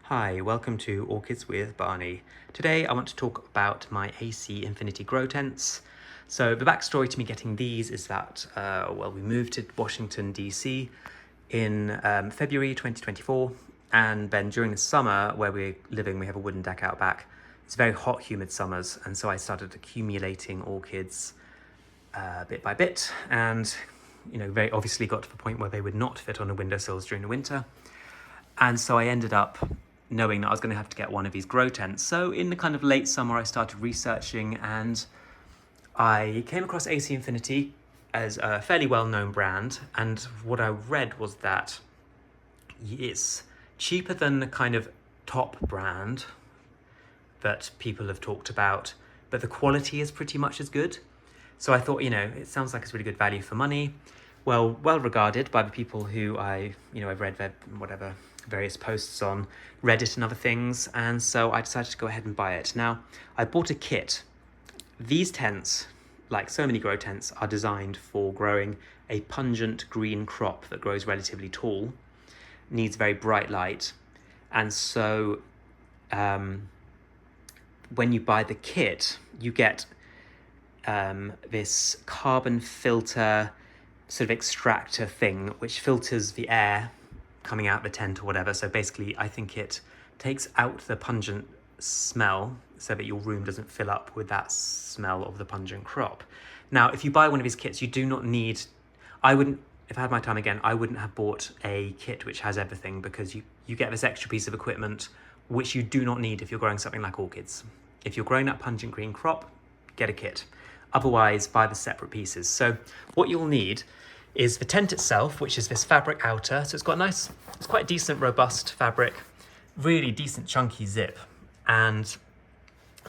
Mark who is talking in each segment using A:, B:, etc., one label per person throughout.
A: Hi, welcome to Orchids with Barney. Today I want to talk about my AC Infinity grow tents. So the backstory to me getting these is that, we moved to Washington DC in February 2024, and then during the summer where we're living, we have a wooden deck out back. It's very hot, humid summers, and so I started accumulating orchids bit by bit, and very obviously got to the point where they would not fit on the windowsills during the winter. And so I ended up knowing that I was going to have to get one of these grow tents. So in the kind of late summer, I started researching and I came across AC Infinity as a fairly well-known brand. And what I read was that it's cheaper than the kind of top brand that people have talked about, but the quality is pretty much as good. So I thought, it sounds like it's really good value for money. Well regarded by the people who I've read their various posts on Reddit and other things, and so I decided to go ahead and buy it. Now, I bought a kit. These tents, like so many grow tents, are designed for growing a pungent green crop that grows relatively tall, needs very bright light, and so when you buy the kit, you get this carbon filter sort of extractor thing which filters the air coming out the tent or whatever. So basically I think it takes out the pungent smell so that your room doesn't fill up with that smell of the pungent crop. Now, if you buy one of these kits, you do not need, if I had my time again, I wouldn't have bought a kit which has everything, because you get this extra piece of equipment which you do not need if you're growing something like orchids. If you're growing that pungent green crop, get a kit. Otherwise, buy the separate pieces. So what you'll need is the tent itself, which is this fabric outer. So it's quite decent, robust fabric, really decent chunky zip. And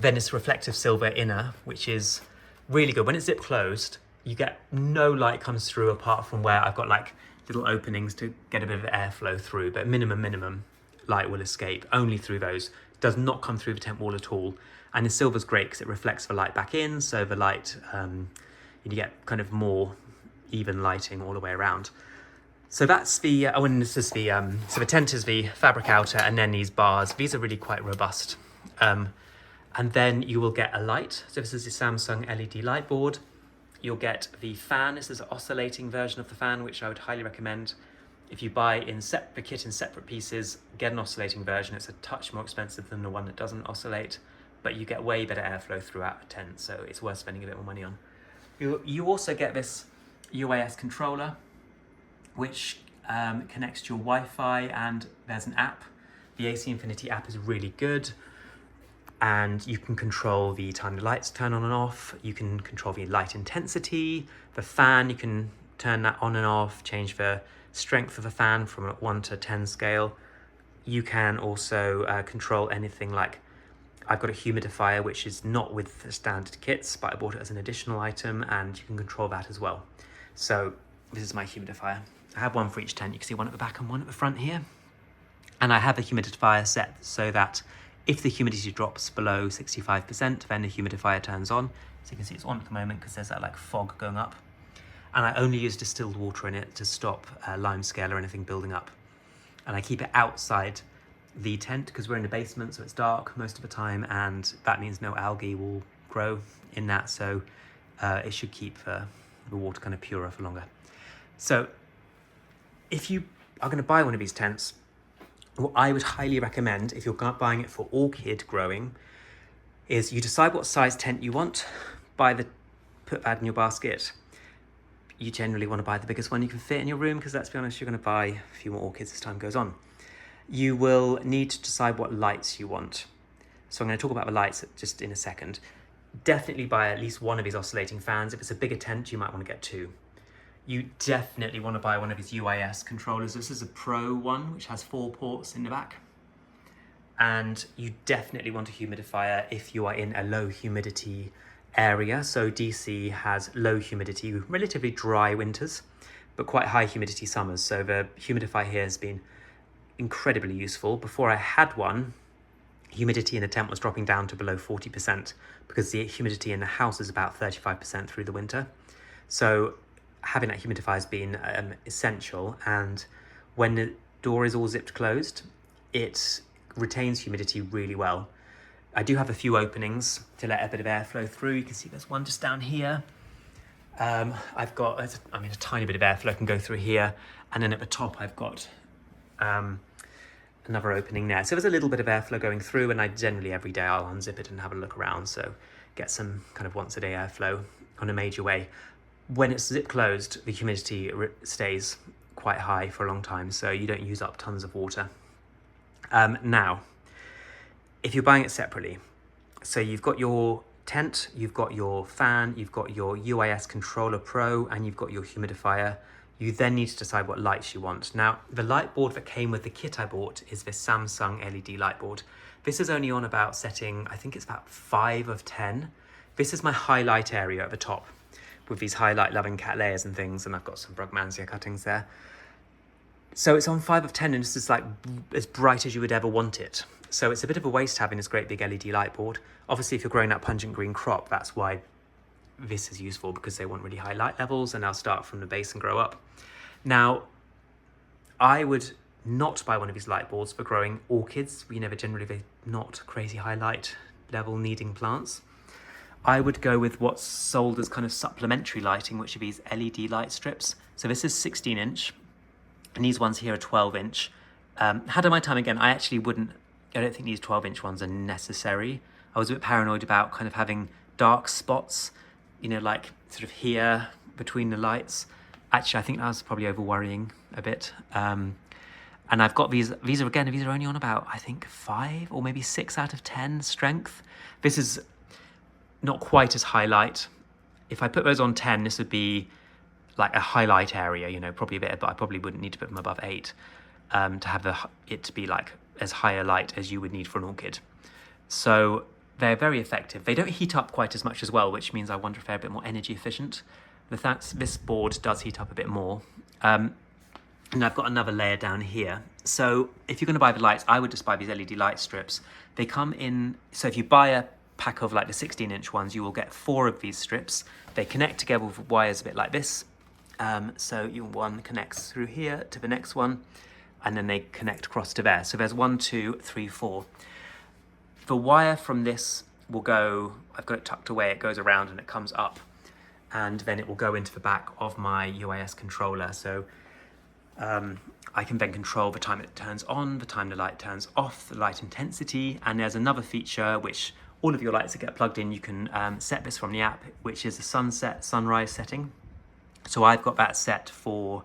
A: then this reflective silver inner, which is really good. When it's zip closed, you get no light comes through apart from where I've got like little openings to get a bit of airflow through, but minimum light will escape only through those. It does not come through the tent wall at all. And the silver's great because it reflects the light back in, so the light, you get kind of more even lighting all the way around. So that's the, so the tent is the fabric outer, and then these bars. These are really quite robust. And then you will get a light. So this is the Samsung LED light board. You'll get the fan. This is an oscillating version of the fan, which I would highly recommend. If you buy the kit in separate pieces, get an oscillating version. It's a touch more expensive than the one that doesn't oscillate, but you get way better airflow throughout the tent, so it's worth spending a bit more money on. You also get this UAS controller, which connects to your Wi-Fi, and there's an app. The AC Infinity app is really good, and you can control the time the lights turn on and off. You can control the light intensity, the fan, you can turn that on and off, change the strength of the fan from a 1 to 10 scale. You can also control anything like, I've got a humidifier, which is not with the standard kits, but I bought it as an additional item, and you can control that as well. So this is my humidifier. I have one for each tent. You can see one at the back and one at the front here. And I have the humidifier set so that if the humidity drops below 65%, then the humidifier turns on. So you can see it's on at the moment because there's that like fog going up. And I only use distilled water in it to stop lime scale or anything building up. And I keep it outside the tent because we're in the basement, so it's dark most of the time, and that means no algae will grow in that, so it should keep the water kind of purer for longer. So if you are going to buy one of these tents, what I would highly recommend if you're buying it for orchid growing is you decide what size tent you want, put that in your basket. You generally want to buy the biggest one you can fit in your room, because let's be honest, you're going to buy a few more orchids as time goes on. You will need to decide what lights you want. So I'm going to talk about the lights just in a second. Definitely buy at least one of these oscillating fans. If it's a bigger tent, you might want to get two. You definitely want to buy one of these UAS controllers. This is a Pro one, which has 4 ports in the back. And you definitely want a humidifier if you are in a low humidity area. So DC has low humidity, relatively dry winters, but quite high humidity summers. So the humidifier here has been incredibly useful. Before I had one, humidity in the tent was dropping down to below 40% because the humidity in the house is about 35% through the winter. So having that humidifier has been essential. And when the door is all zipped closed, it retains humidity really well. I do have a few openings to let a bit of airflow through. You can see there's one just down here. I've got, a tiny bit of airflow can go through here. And then at the top, I've got another opening there. So there's a little bit of airflow going through, and I generally every day I'll unzip it and have a look around. So get some kind of once a day airflow on a major way. When it's zip closed, the humidity stays quite high for a long time, so you don't use up tons of water. Now, if you're buying it separately, so you've got your tent, you've got your fan, you've got your UIS Controller Pro, and you've got your humidifier. You then need to decide what lights you want. Now, the light board that came with the kit I bought is this Samsung LED light board. This is only on about setting, I think it's about 5 of 10. This is my highlight area at the top with these highlight loving cat layers and things, and I've got some Brugmansia cuttings there. So it's on 5 of 10, and this is like as bright as you would ever want it. So it's a bit of a waste having this great big LED light board. Obviously, if you're growing that pungent green crop, that's why this is useful, because they want really high light levels, and they'll start from the base and grow up. Now, I would not buy one of these light boards for growing orchids. They're not crazy high light level needing plants. I would go with what's sold as kind of supplementary lighting, which are these LED light strips. So this is 16 inch, and these ones here are 12 inch. Had I my time again, I don't think these 12 inch ones are necessary. I was a bit paranoid about kind of having dark spots, like sort of here between the lights. Actually, I think that was probably over worrying a bit. And I've got these are only on about, I think 5 or maybe 6 out of 10 strength. This is not quite as highlight. If I put those on 10, this would be like a highlight area, probably a bit, but I probably wouldn't need to put them above 8 to have it to be like as high a light as you would need for an orchid. So they're very effective. They don't heat up quite as much as well, which means I wonder if they're a bit more energy efficient. This board does heat up a bit more. And I've got another layer down here. So if you're going to buy the lights, I would just buy these LED light strips. They come in, so if you buy a pack of like the 16 inch ones, you will get 4 of these strips. They connect together with wires a bit like this. So one connects through here to the next one, and then they connect across to there. So there's 1, 2, 3, 4. The wire from this will go, I've got it tucked away, it goes around and it comes up, and then it will go into the back of my UIS controller. So I can then control the time it turns on, the time the light turns off, the light intensity, and there's another feature which all of your lights that get plugged in, you can set this from the app, which is a sunrise setting. So I've got that set for,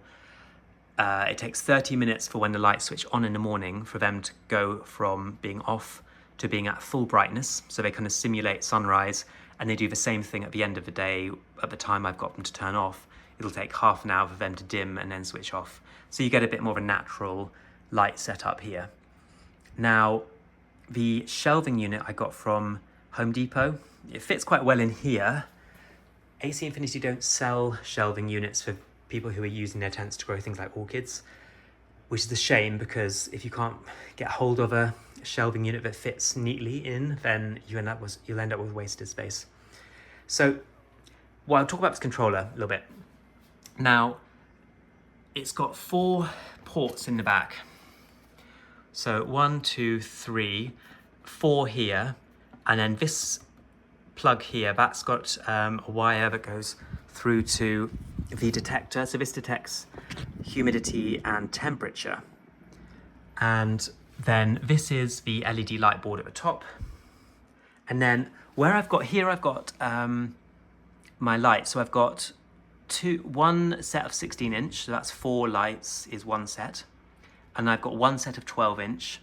A: it takes 30 minutes for when the lights switch on in the morning for them to go from being off to being at full brightness. So they kind of simulate sunrise, and they do the same thing at the end of the day. At the time I've got them to turn off, it'll take half an hour for them to dim and then switch off. So you get a bit more of a natural light setup here. Now, the shelving unit I got from Home Depot, it fits quite well in here. AC Infinity don't sell shelving units for people who are using their tents to grow things like orchids, which is a shame, because if you can't get hold of a shelving unit that fits neatly in, then you'll end up with wasted space. So, I'll talk about this controller a little bit. Now, it's got 4 ports in the back. So 1, 2, 3, 4 here, and then this plug here, that's got a wire that goes through to the detector. So this detects humidity and temperature. And then this is the LED light board at the top. And then where I've got my light. So I've got one set of 16 inch, so that's 4 lights is one set. And I've got one set of 12 inch.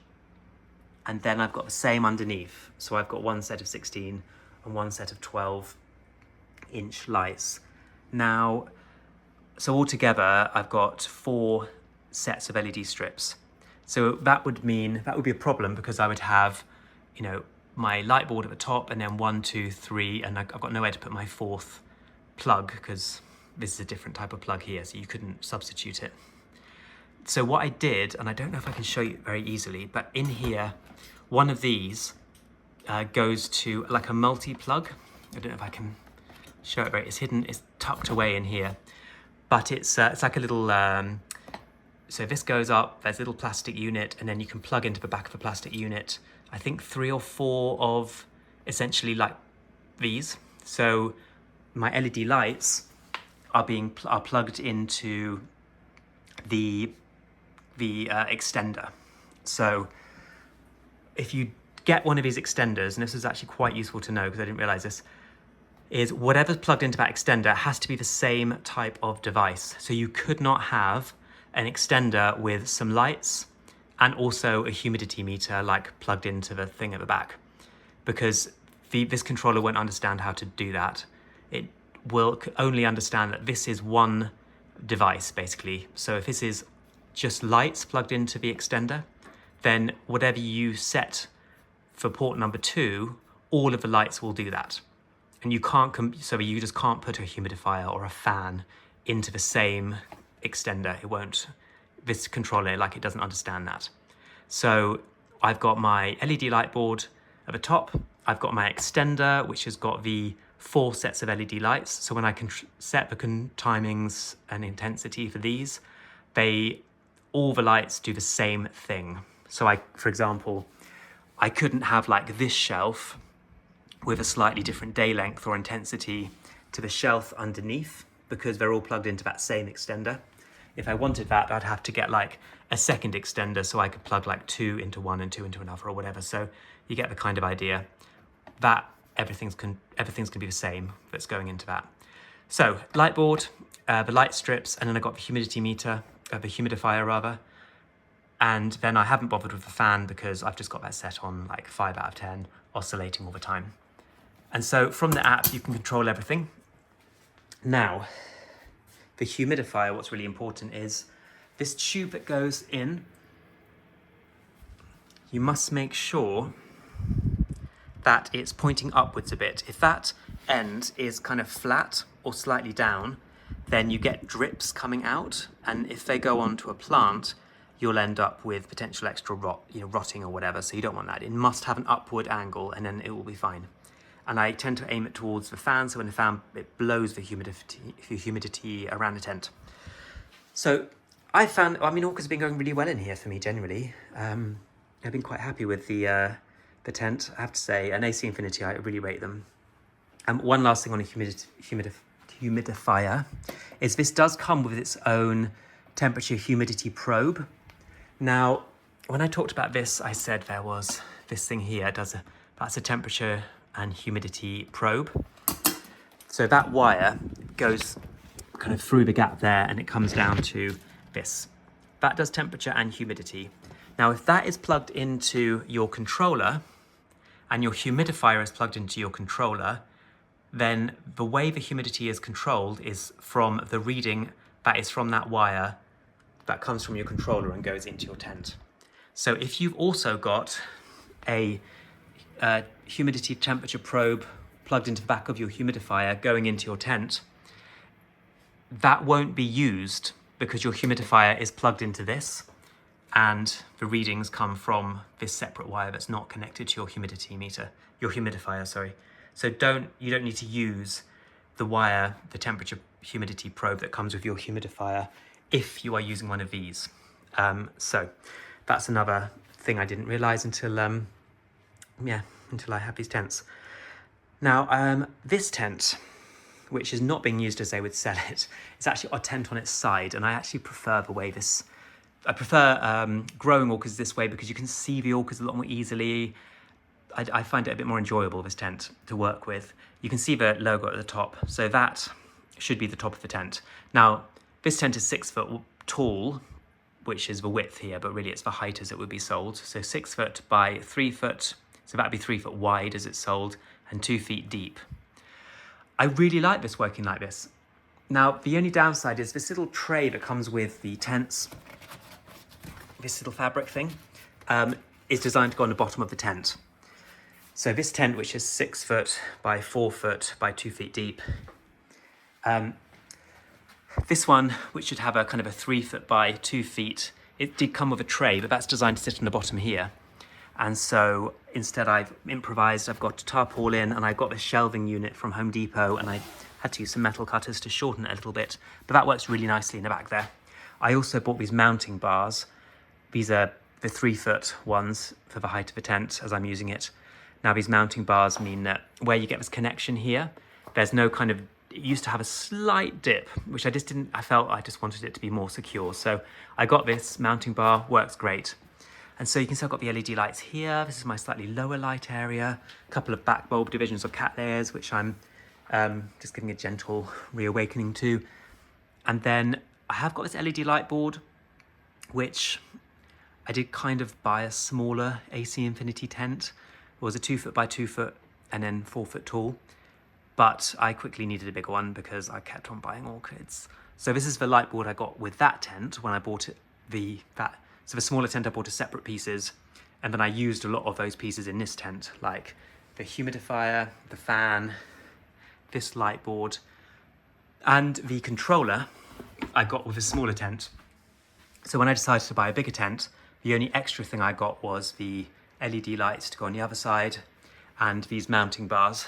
A: And then I've got the same underneath. So I've got one set of 16 and one set of 12 inch lights. Now, so altogether, I've got 4 sets of LED strips. So that would be a problem, because I would have, my light board at the top, and then 1, 2, 3, and I've got nowhere to put my 4th plug, because this is a different type of plug here, so you couldn't substitute it. So what I did, and I don't know if I can show you very easily, but in here, one of these goes to like a multi-plug. I don't know if I can show it very, it's hidden, it's tucked away in here. But it's like a little so this goes up, there's a little plastic unit, and then you can plug into the back of a plastic unit, I think 3 or 4 of essentially like these. So my LED lights are plugged into the extender. So if you get one of these extenders, and this is actually quite useful to know because I didn't realize this, is whatever's plugged into that extender has to be the same type of device. So you could not have an extender with some lights and also a humidity meter like plugged into the thing at the back, because this controller won't understand how to do that. It will only understand that this is one device basically. So if this is just lights plugged into the extender, then whatever you set for port number 2, all of the lights will do that. And you can't, so you just can't put a humidifier or a fan into the same extender. It won't, this controller, like, it doesn't understand that. So I've got my LED light board at the top. I've got my extender, which has got the 4 sets of LED lights. So when I can set the timings and intensity for these, all the lights do the same thing. So for example, I couldn't have like this shelf with a slightly different day length or intensity to the shelf underneath, because they're all plugged into that same extender. If I wanted that, I'd have to get like a second extender so I could plug like 2 into one and 2 into another or whatever. So you get the kind of idea that everything's gonna be the same that's going into that. So light board, the light strips, and then I got the humidity meter, the humidifier rather. And then I haven't bothered with the fan because I've just got that set on like 5 out of 10, oscillating all the time. And so from the app, you can control everything. Now, the humidifier, what's really important is this tube that goes in, you must make sure that it's pointing upwards a bit. If that end is kind of flat or slightly down, then you get drips coming out. And if they go onto a plant, you'll end up with potential extra rotting or whatever. So you don't want that. It must have an upward angle and then it will be fine. And I tend to aim it towards the fan, so when the fan, it blows the humidity around the tent. So Orchids have been going really well in here for me generally. I've been quite happy with the tent, I have to say. And AC Infinity, I really rate them. One last thing on a humidifier is this does come with its own temperature humidity probe. Now, when I talked about this, I said there was this thing here, that's a temperature and humidity probe. So that wire goes kind of through the gap there and it comes down to this. That does temperature and humidity. Now, if that is plugged into your controller and your humidifier is plugged into your controller, then the way the humidity is controlled is from the reading that is from that wire that comes from your controller and goes into your tent. So if you've also got a humidity temperature probe plugged into the back of your humidifier going into your tent, that won't be used because your humidifier is plugged into this and the readings come from this separate wire that's not connected to your humidifier, sorry. So you don't need to use the temperature humidity probe that comes with your humidifier if you are using one of these. So that's another thing I didn't realize until I have these tents. Now, this tent, which is not being used as they would sell it, it's actually a tent on its side, and I actually prefer the way this, I prefer growing orchids this way because you can see the orchids a lot more easily. I find it a bit more enjoyable, this tent, to work with. You can see the logo at the top, so that should be the top of the tent. Now, this tent is 6 foot tall, which is the width here, but really it's the height as it would be sold. So 6 foot by 3 foot, so that'd be 3 foot wide as it's sold, and 2 feet deep. I really like this working like this. Now, the only downside is this little tray that comes with the tents, this little fabric thing, is designed to go on the bottom of the tent. So this tent, which is 6 foot by 4 foot by 2 feet deep, this one, which should have a kind of a 3 foot by 2 feet, it did come with a tray, but that's designed to sit on the bottom here. And so instead I've improvised, I've got tarpaulin and I've got this shelving unit from Home Depot, and I had to use some metal cutters to shorten it a little bit, but that works really nicely in the back there. I also bought these mounting bars. These are the 3-foot ones for the height of the tent as I'm using it. Now these mounting bars mean that where you get this connection here, there's no kind of, it used to have a slight dip, which I just wanted it to be more secure. So I got this mounting bar, works great. And so you can see I've got the LED lights here. This is my slightly lower light area. A couple of back bulb divisions or cat layers, which I'm just giving a gentle reawakening to. And then I have got this LED light board, which I did kind of buy a smaller AC Infinity tent. It was a 2-foot by 2-foot and then 4-foot tall. But I quickly needed a bigger one because I kept on buying Orchids. So this is the light board I got with that tent when I bought it. So the smaller tent I bought as separate pieces, and then I used a lot of those pieces in this tent, like the humidifier, the fan, this light board, and the controller I got with a smaller tent. So when I decided to buy a bigger tent, the only extra thing I got was the LED lights to go on the other side and these mounting bars.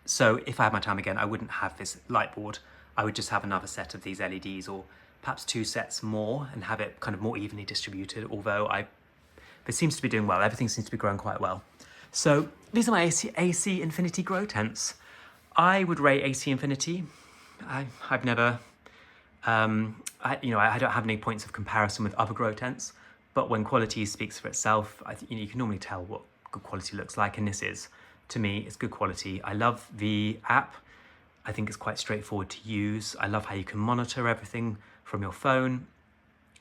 A: So if I had my time again, I wouldn't have this light board. I would just have another set of these LEDs, or perhaps 2 sets more, and have it kind of more evenly distributed, although this seems to be doing well. Everything seems to be growing quite well. So these are my AC Infinity grow tents. I would rate AC Infinity. I've never, I don't have any points of comparison with other grow tents, but when quality speaks for itself, you can normally tell what good quality looks like, and this is, to me, it's good quality. I love the app. I think it's quite straightforward to use. I love how you can monitor everything from your phone.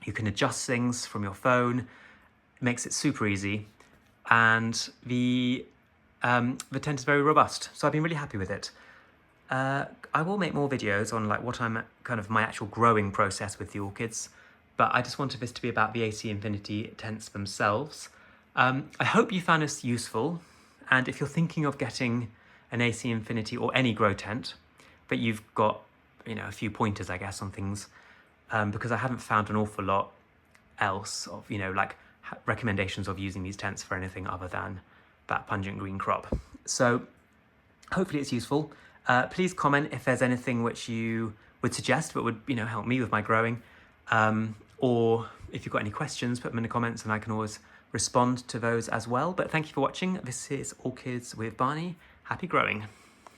A: You can adjust things from your phone. It makes it super easy. And the tent is very robust. So I've been really happy with it. I will make more videos on like what I'm kind of my actual growing process with the orchids, but I just wanted this to be about the AC Infinity tents themselves. I hope you found this useful. And if you're thinking of getting an AC Infinity or any grow tent, but you've got, a few pointers, I guess, on things, because I haven't found an awful lot else of, like recommendations of using these tents for anything other than that pungent green crop. So hopefully it's useful. Please comment if there's anything which you would suggest that would, help me with my growing. Or if you've got any questions, put them in the comments and I can always respond to those as well. But thank you for watching. This is Orchids with Barney. Happy growing.